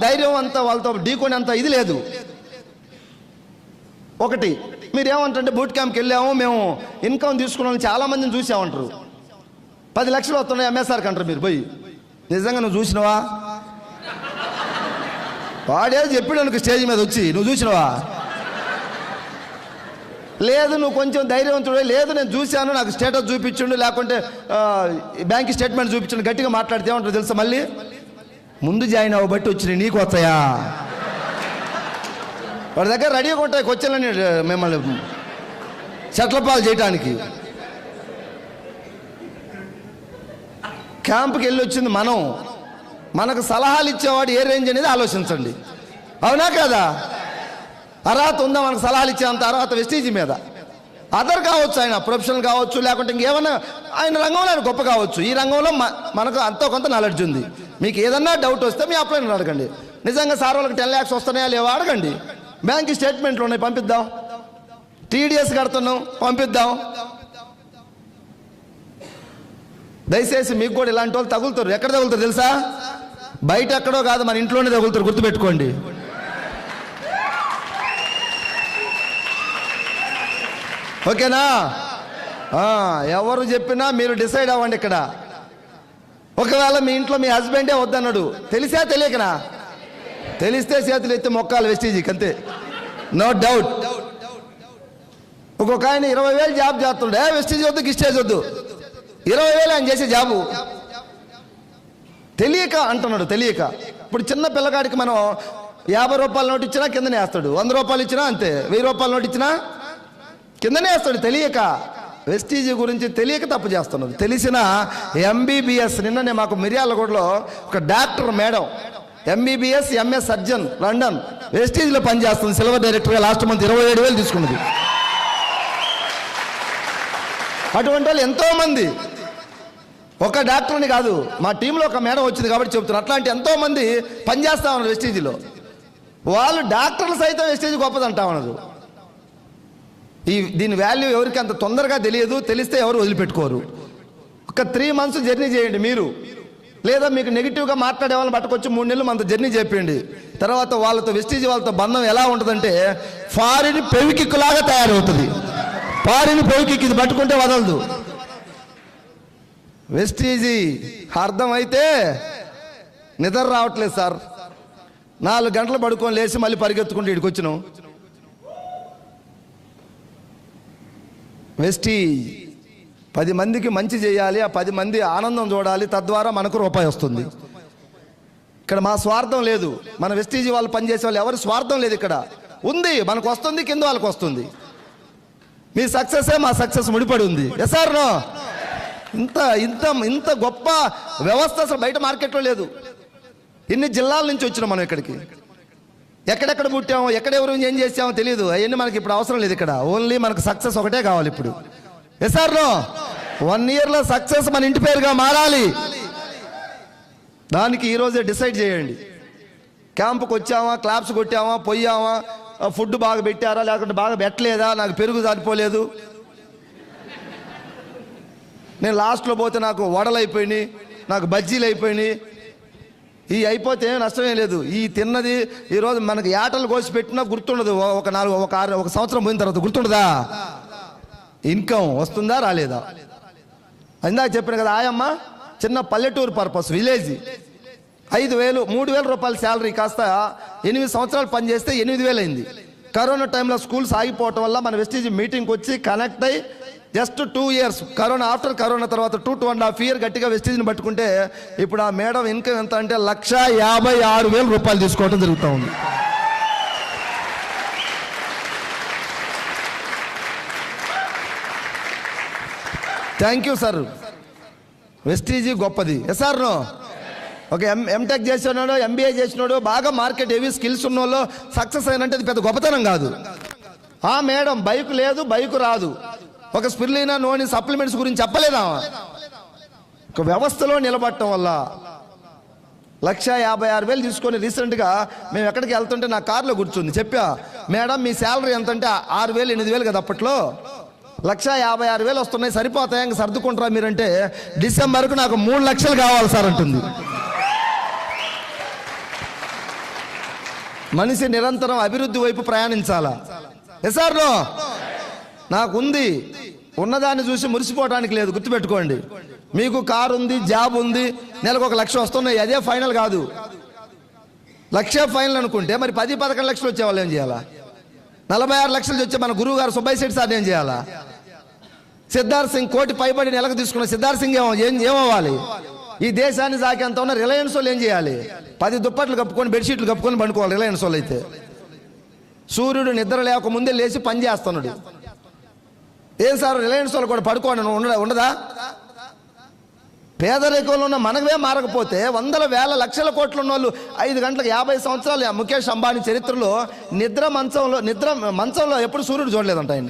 ధైర్యం అంత వాళ్ళతో ఢీకొని అంత ఇది లేదు. ఒకటి మీరేమంటే బూట్ క్యాంప్కి వెళ్ళాము మేము, ఇన్కమ్ తీసుకున్నాం, చాలామందిని చూసామంటారు. 10 లక్షలు వస్తున్నాయి ఎంఎస్ఆర్కి అంటారు. మీరు పోయి నిజంగా నువ్వు చూసినవా? వాడే చెప్పాడు స్టేజ్ మీద వచ్చి, నువ్వు చూసినవా? లేదు నువ్వు కొంచెం ధైర్యవంతుడే, లేదు నేను చూశాను, నాకు స్టేటస్ చూపించండు, లేకుంటే బ్యాంక్ స్టేట్మెంట్ చూపించండు, గట్టిగా మాట్లాడితే ఏమంటారు తెలుసా? మళ్ళీ ముందు జాయిన్ అవ్వబట్టి వచ్చినాయి నీకు వస్తాయా? వాడి దగ్గర రెడీగా ఉంటాయి క్వశ్చన్లని మిమ్మల్ని సెట్లపాలు చేయడానికి. క్యాంప్కి వెళ్ళి వచ్చింది మనం, మనకు సలహాలు ఇచ్చేవాడు ఏ రేంజ్ అనేది ఆలోచించండి. అవునా కదా? అర్హత ఉందా మనకు సలహాలు ఇచ్చేంత అర్హత వెస్టీజ్ మీద? అదర్ కావచ్చు, ఆయన ప్రొఫెషనల్ కావచ్చు, లేకుంటే ఇంకేమన్నా ఆయన రంగంలో ఆయన గొప్ప కావచ్చు. ఈ రంగంలో మనకు అంతో కొంత నాలెడ్జ్ ఉంది. మీకు ఏదన్నా డౌట్ వస్తే మీ అప్లైన్ అడగండి. నిజంగా సార్ వాళ్ళకి 10 lakhs వస్తున్నాయా లేవా అడగండి. బ్యాంక్ స్టేట్మెంట్లు ఉన్నాయి పంపిద్దాం, టీడీఎస్ కడుతున్నాం పంపిద్దాం. దయచేసి మీకు కూడా ఇలాంటి వాళ్ళు తగులుతారు. ఎక్కడ తగులుతారు తెలుసా? బయట ఎక్కడో కాదు, మన ఇంట్లోనే తగులుతారు, గుర్తుపెట్టుకోండి. ఓకేనా? ఎవరు చెప్పినా మీరు డిసైడ్ అవ్వండి. ఇక్కడ ఒకవేళ మీ ఇంట్లో మీ హస్బెండే వద్దన్నాడు, తెలిసా తెలియకనా? తెలిస్తే చేతులు ఎత్తి మొక్కాలి వెస్టీజీకి, అంతే, నో డౌట్. ఒక్కొక్క ఆయన 20,000 జాబ్ చేస్తుండే, వెస్టీజ్ వద్దు గిస్టేజ్ వద్దు, 20,000 ఆయన చేసే జాబు తెలియక అంటున్నాడు. తెలియక ఇప్పుడు చిన్న పిల్లగాడికి మనం 50 రూపాయల నోటు ఇచ్చినా కిందనే వేస్తాడు, 100 రూపాయలు ఇచ్చినా అంతే, 1000 రూపాయల నోటు ఇచ్చినా కిందనే వేస్తాడు. తెలియక వెస్టీజీ గురించి తెలియక తప్పు చేస్తున్నారు. తెలిసిన ఎంబీబీఎస్, నిన్ననే మాకు మిర్యాలగూడలో ఒక doctor madam, MBBS MS surgeon, London, వెస్టీజ్లో పనిచేస్తుంది, సిల్వర్ డైరెక్టర్గా. లాస్ట్ మంత్ 27,000 తీసుకున్నది. అటువంటి వాళ్ళు ఎంతోమంది, ఒక డాక్టర్ని కాదు, మా టీంలో ఒక మేడం వచ్చింది కాబట్టి చెప్తున్నారు. అట్లాంటి ఎంతోమంది పనిచేస్తా ఉన్నారు వెస్టీజీలో. వాళ్ళు డాక్టర్లు సైతం వెస్టీజీ గొప్పదంటా ఉన్నారు. దీని వాల్యూ ఎవరికి అంత తొందరగా తెలియదు, తెలిస్తే ఎవరు వదిలిపెట్టుకోరు. ఒక 3 months జర్నీ చేయండి మీరు, లేదా మీకు నెగిటివ్గా మాట్లాడే వాళ్ళని పట్టుకొచ్చి 3 నెలలు మనతో జర్నీ చేయండి. తర్వాత వాళ్ళతో వెస్టీజీ వాళ్ళతో బంధం ఎలా ఉంటుందంటే ఫారిన్ పెవికిక్కులాగా తయారవుతుంది. ఫారిన్ పెవికిక్ ఇది పట్టుకుంటే వదలదు. వెస్టీజీ అర్థమైతే నిద్ర రావట్లేదు సార్, 4 గంటలు పడుకొని లేచి మళ్ళీ పరిగెత్తుకుంటూ ఇక్కడికి వచ్చినాం. వెస్టీజ్ 10 మందికి మంచి చేయాలి, ఆ 10 మంది ఆనందం చూడాలి, తద్వారా మనకు రూపాయి వస్తుంది. ఇక్కడ మా స్వార్థం లేదు, మన వెస్టీజీ వాళ్ళు పనిచేసే వాళ్ళు ఎవరి స్వార్థం లేదు. ఇక్కడ ఉంది, మనకు వస్తుంది, కింద వాళ్ళకి వస్తుంది. మీ సక్సెసే మా సక్సెస్ ముడిపడి ఉంది. Yes or no? ఇంత ఇంత ఇంత గొప్ప వ్యవస్థ అసలు బయట మార్కెట్లో లేదు. ఇన్ని జిల్లాల నుంచి వచ్చినాం మనం ఇక్కడికి. ఎక్కడెక్కడ పుట్టామో, ఎక్కడెవరు ఏం చేసామో తెలియదు. అవన్నీ మనకి ఇప్పుడు అవసరం లేదు. ఇక్కడ ఓన్లీ మనకు సక్సెస్ ఒకటే కావాలి ఇప్పుడు. Yes or no? 1 yearలో సక్సెస్ మన ఇంటి పేరుగా మారాలి. దానికి ఈరోజే డిసైడ్ చేయండి. క్యాంపుకి వచ్చామా, క్లాప్స్ కొట్టామా, పోయామా, ఫుడ్ బాగా పెట్టారా, లేకుంటే బాగా పెట్టలేదా, నాకు పెరుగు సరిపోలేదు, నేను లాస్ట్లో పోతే నాకు వడలు అయిపోయినాయి, నాకు బజ్జీలు అయిపోయినాయి, ఈ అయిపోతే నష్టమే లేదు. ఈ తిన్నది ఈరోజు మనకి ఏటలు కోసి పెట్టినా గుర్తుండదు. ఒక సంవత్సరం పోయిన తర్వాత గుర్తుండదా? ఇన్కమ్ వస్తుందా రాలేదా? ఇందాక చెప్పాను కదా, ఆయమ్మ చిన్న పల్లెటూరు పర్పస్ విలేజ్, 5,000 3,000 రూపాయల శాలరీ కాస్త 8 సంవత్సరాలు పనిచేస్తే 8,000 అయింది. కరోనా టైంలో స్కూల్స్ ఆగిపోవటం వల్ల మన వెస్టీజీ మీటింగ్కి వచ్చి కనెక్ట్ అయ్యి just 2 years, corona after corona తర్వాత 2.5 years గట్టిగా వెస్టీజీని పట్టుకుంటే ఇప్పుడు ఆ మేడం ఇన్కమ్ ఎంత అంటే 1,56,000 రూపాయలు తీసుకోవడం జరుగుతూ ఉంది. Thank you sir. వెస్టీజీ గొప్పది. Yes or no? ఒక ఎంటెక్ చేసినాడు, ఎంబీఏ చేసినాడు, బాగా మార్కెట్ హెవీ స్కిల్స్ ఉన్నోళ్ళు సక్సెస్ అయినంటే అది పెద్ద గొప్పతనం కాదు. ఆ మేడం బైక్ లేదు, బైక్ రాదు, ఒక స్పిరులినా నోని సప్లిమెంట్స్ గురించి చెప్పలేదా? ఒక వ్యవస్థలో నిలబడటం వల్ల 1,56,000 తీసుకొని రీసెంట్గా మేము ఎక్కడికి వెళ్తుంటే నా కార్లో కూర్చుంది. చెప్పా, మేడం మీ శాలరీ ఎంత అంటే 6,000 8,000 కదా అప్పట్లో, 1,56,000 వస్తున్నాయి, సరిపోతాయి, ఇంక సర్దుకుంటారా మీరంటే, డిసెంబర్కు నాకు 3 లక్షలు కావాలి సార్ అంటుంది. మనిషి నిరంతరం అభివృద్ధి వైపు ప్రయాణించాలా? Yes or no? నాకుంది, ఉన్నదాన్ని చూసి మురిసిపోవడానికి లేదు. గుర్తుపెట్టుకోండి, మీకు కారు ఉంది, జాబ్ ఉంది, నెలకు 1 లక్ష వస్తున్నాయి, అదే ఫైనల్ కాదు. 1 లక్ష ఫైనల్ అనుకుంటే మరి 10-11 లక్షలు వచ్చేవాళ్ళు ఏం చేయాలా? 46 లక్షలు వచ్చే మన గురువు గారు సుబ్బయ్య శెట్టి సార్ ఏం చేయాలా? సిద్ధార్థ్ సింగ్ కోటి పైబడి నెలకు తీసుకున్న సిద్ధార్థ్ సింగ్ ఏమవ్వాలి? ఈ దేశాన్ని సాకేంత ఉన్న రిలయన్స్ వాళ్ళు ఏం చేయాలి? 10 దుప్పట్లు కప్పుకొని బెడ్షీట్లు కప్పుకొని పండుకోవాలి రిలయన్స్ వాళ్ళు అయితే. సూర్యుడు నిద్ర లేకముందే లేచి పని చేస్తున్నాడు. ఏం సార్ రిలయన్స్ వాళ్ళు కూడా పడుకోండి ఉండదా? పేదరికంలో ఉన్న మనమే మారకపోతే 100,000 లక్షల కోట్లు ఉన్న వాళ్ళు 5 గంటలకు 50 సంవత్సరాలు ముఖేష్ అంబానీ చరిత్రలో నిద్ర మంచంలో ఎప్పుడు సూర్యుడు చూడలేదంట ఆయన.